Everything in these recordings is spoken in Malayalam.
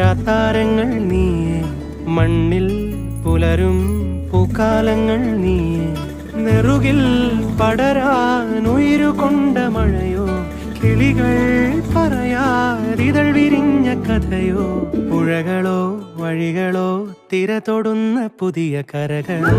രാത്താരങ്ങൾ നീയേ, മണ്ണിൽ പുലരും പൂക്കാലങ്ങൾ നീയേ, നെറുകിൽ പടരാൻ ഉയരുകൊണ്ട മഴയോ, കിളികൾ പറയാതിതൾ വിരിഞ്ഞ കഥയോ, പുഴകളോ വഴികളോ തിര തൊടുന്ന പുതിയ കരകളോ.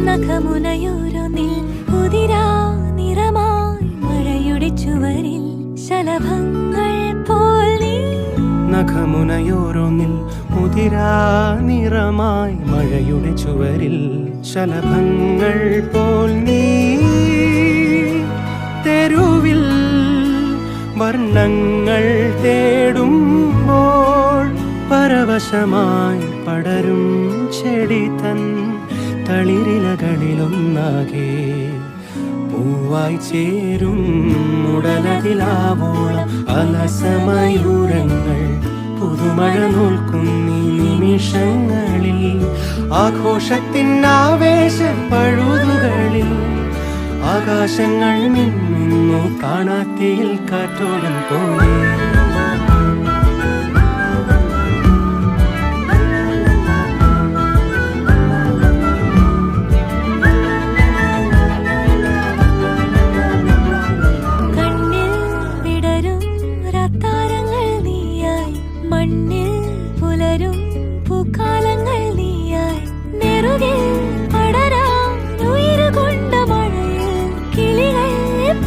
നഖമുനയോരോന്നിൽ ഉതിരാ നിറമായി മഴയുടെ ചുവരിൽ ശലഭങ്ങൾ പോൽ നീ. നഖമുനയോരോന്നിൽ ഉതിരാ നിറമായി മഴയുടെ ചുവരിൽ ശലഭങ്ങൾ പോൽ നീ. തെരുവിൽ വർണ്ണങ്ങൾ തേടുമ്പോൾ പരവശമായി പടരും ചെടി തൻ തളിരിലകളിലൊന്നാകെ പൂവായി ചേരും ഉടലതിലാവോളം അലസമയൂരങ്ങൾ പുതുമഴ നോൽക്കുന്നീ നിമിഷങ്ങളിൽ. ആഘോഷത്തിൻ ആവേശ പഴുതുകളിൽ ആകാശങ്ങൾ മിന്നുന്നു കാണാത്തിയിൽ കാറ്റോളം പോയി. മണ്ണിൽ പുലരും പൂക്കാലങ്ങൾ നീയായി, നെറുകിൽ പടരാൻ ഉയരുകൊണ്ട മഴയിൽ, കിളികൾ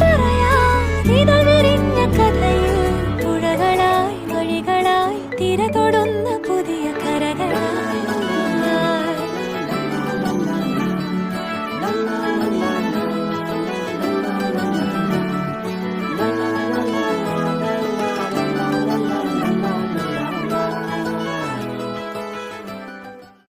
പറയാതിതൾ വിരിഞ്ഞ കഥയിൽ, പുഴകളായി വഴികളായി തിര തൊടും